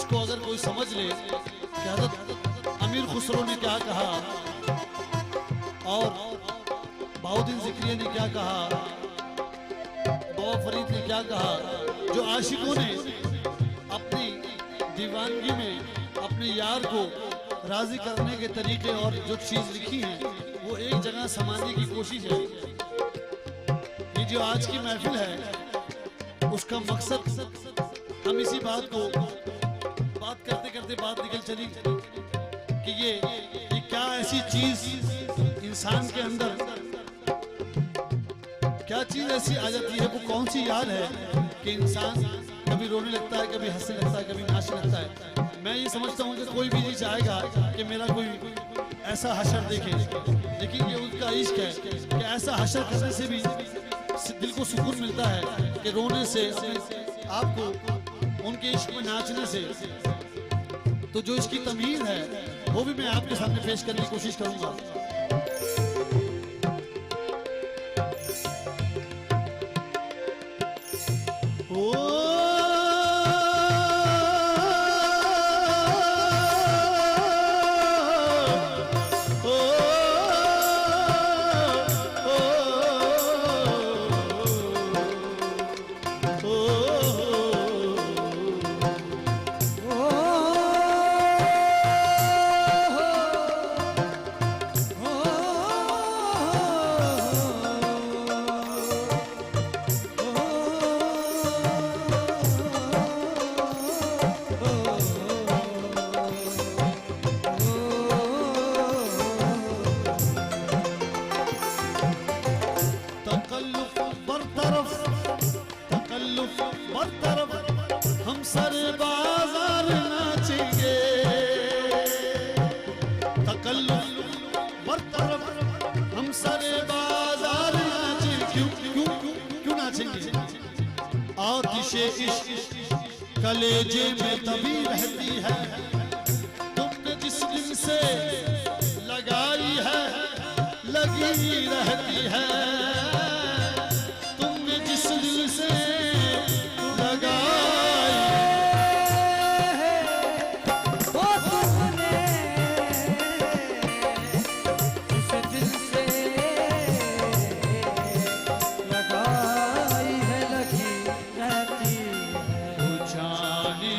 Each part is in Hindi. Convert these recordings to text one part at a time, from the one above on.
इसको अगर कोई समझ ले कि हज़रत अमीर खुसरो ने क्या कहा और बहाउद्दीन ज़िक्रिया ने क्या कहा, बाबा फरीद ने क्या कहा, जो आशिकों ने अपनी दीवानगी में अपने यार को राजी करने के तरीके और जो चीज लिखी है वो एक जगह समाने की कोशिश है। ये जो आज की महफिल है उसका मकसद, हम इसी बात को बात करते करते बात निकल चली कि ये क्या ऐसी चीज इंसान के अंदर, क्या चीज ऐसी आ जाती है, वो कौन सी याद है कि इंसान कभी रोने लगता है, कभी हंसने लगता है, कभी नाचने लगता है। मैं ये समझता हूँ कि कोई भी नहीं चाहेगा कि मेरा कोई ऐसा हशर देखे, लेकिन ये उनका इश्क है कि ऐसा हशर करने से भी दिल को सुकून मिलता है कि रोने से, अपने आपको उनके इश्क में नाचने से। तो जो इसकी तमीज़ है वो भी मैं आपके सामने पेश करने की कोशिश करूँगा। कलेजे में तभी रहती है तुमने जिस दिन से लगाई है, लगी रहती है तुमने जिस दिन से लगाई है, वो तुमने जिस दिन से लगाई है, लगी रहती है। जाने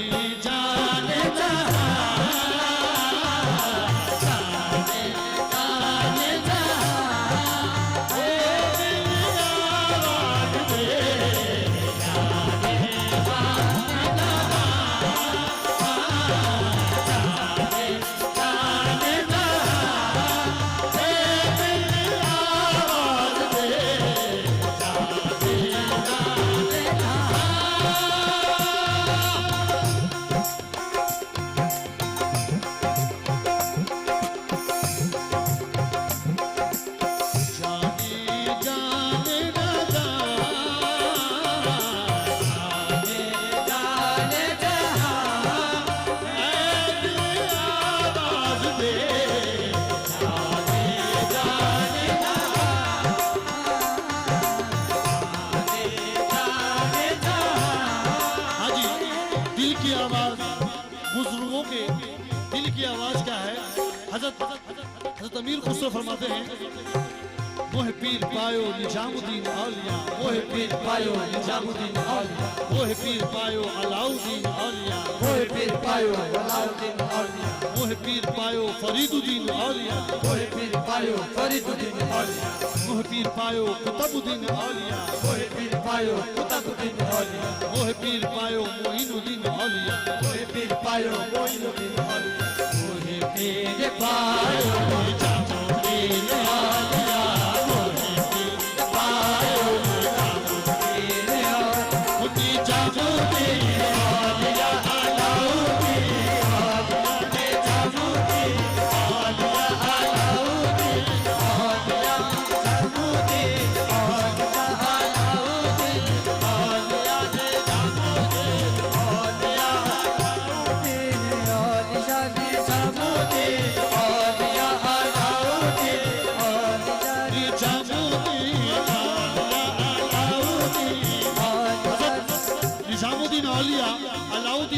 हज़रत अमीर खुसरो फरमाते हैं, मोह पीर पायो निजामुद्दीन औलिया, मोह पीर पायो निजामुद्दीन औलिया, मोह पीर पायो अलाउद्दीन औलिया, मोह पीर पायो अलाउद्दीन औलिया, मोह पीर पायो फरीदुद्दीन औलिया, मोह पीर पायो फरीदुद्दीन औलिया, मोह पीर पायो कुतुबुद्दीन औलिया, मोह पीर पायो कुतुबुद्दीन औलिया, मोह पीर पायो मोइनुद्दीन औलिया, मोह पीर पायो मोइनुद्दीन औलिया, मोह पीर पायो निजामुद्दीन औलिया, मोह पीर पायो निजामुद्दीन औलिया, अलाउद्दीन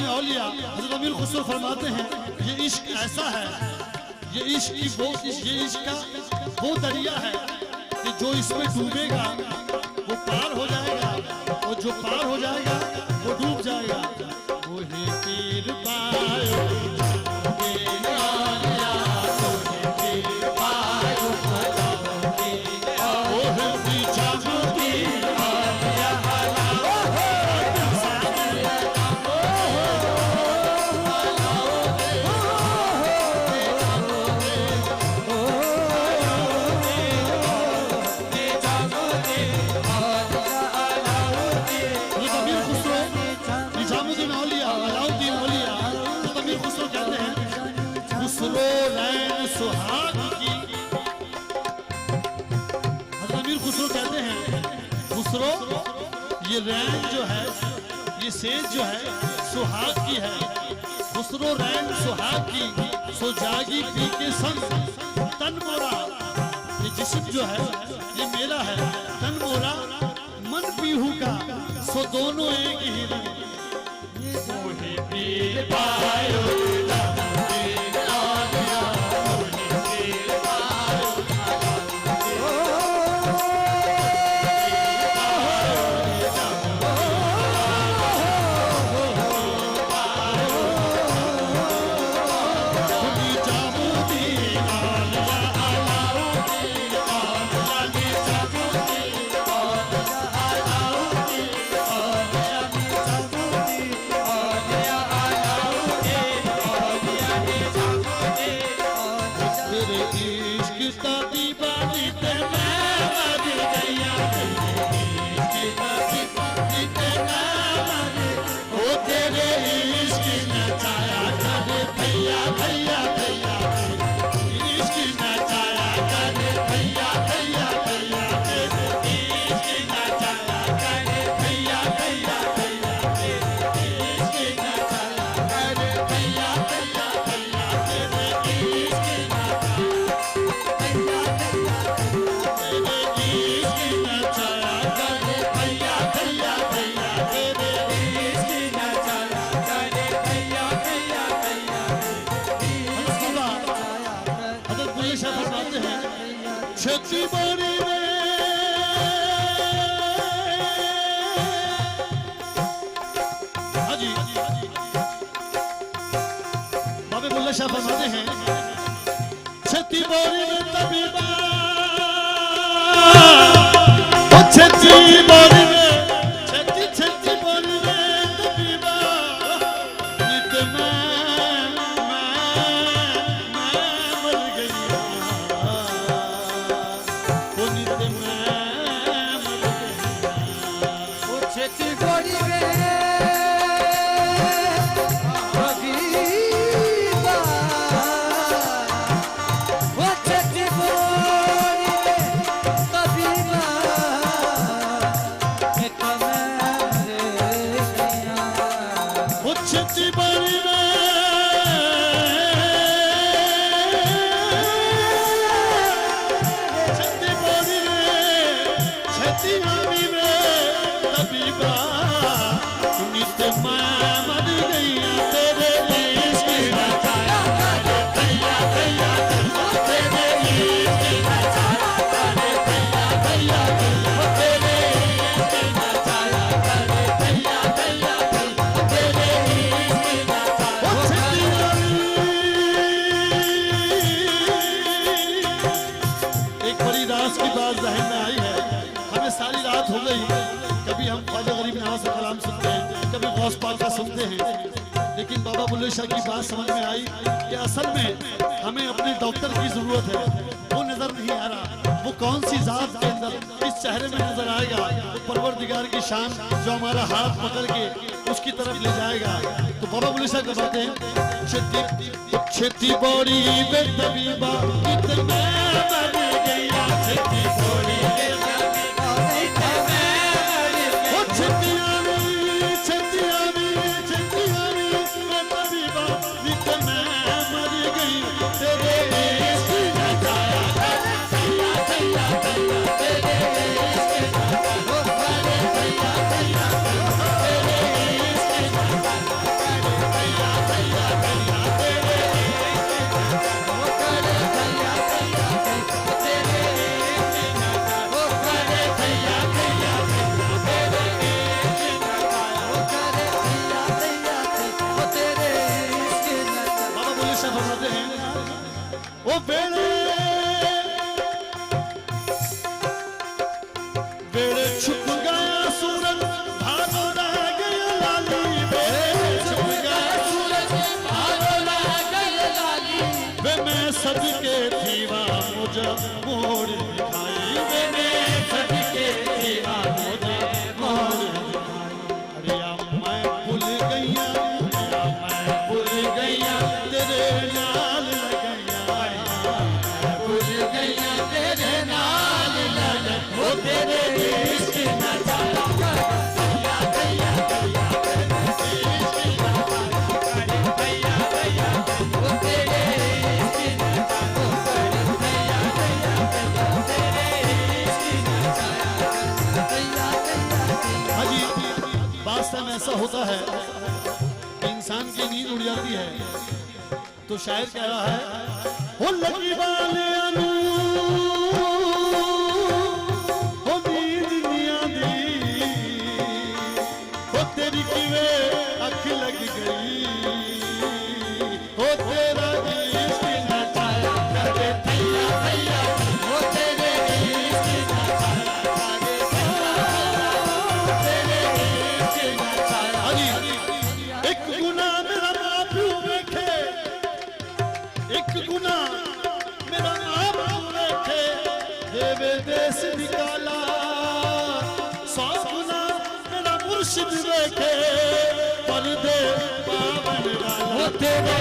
बहाउद्दीन औलिया हज़रत अमीर खुसरो फरमाते हैं ये इश्क ऐसा है, ये इश्क का वो दरिया है कि जो इसमें डूबेगा वो पार हो जाएगा, और जो पार हो जाएगा वो डूब जाएगा। वो है पीर पायो ये रैन जो है, ये सेज जो है सुहाग की है। खुसरो रैन सुहाग की सो जागी पी के संग तन मोरा, ये जिस्म जो है ये मेरा है, तन मोरा मन पीहू का सो दोनों एक ही रंग। मोहे पीर पायो फरमाते हैं छती बोरी में तबीबा, छती बोरी में छती बोरी में तबीबा, नित मैं मर गई, वो नित मैं मर गई, वो छती बोरी में सुनते हैं, लेकिन बाबा बुल्ले शाह की बात समझ में आई कि असल में हमें अपने डॉक्टर की जरूरत है। वो नजर नहीं आ रहा, वो कौन सी जात के अंदर इस चेहरे में नजर आएगा, वो परवरदिगार की शान जो हमारा हाथ पकड़ के उसकी तरफ ले जाएगा। तो बाबा बुल्ले शाह का बात है छेती बोरी बेतबीबा कितना मर गया, छेती बोरी ओ वेले वेले छुप गया सूरज भालो रह गया लाली वेले छुप गया सूरज भालो रह गया लाली वे मैं सदके दीवा मुझे मोड़ दिखाई वे मैं सदके दीवा मुझे मोड़ दिखाई अरे मैं भूल गईया तेरे नाल वो तेरे इश्क नजारा भैया भैया भैया भैया भैया वो तेरे इश्क नजारा भैया भैया तेरे इश्क नजारा भैया भैया। हाजी वास्तव में ऐसा होता है इंसान की नींद उड़ जाती है तो शायर कह रहा है हो लगी वाले तेरी किवे अख लग गई हो तेरा इश्क नचाया करे भैया भैया हो तेरे इश्क नचाया करे तेरे इश्क नचाया। एक गुनाह मेरा माफी देखे एक गुनाह मेरा माफी देखे देवे देश निकाला सौ गुनाह मुर्शिद देखे पर्दे पावन डाला तेरे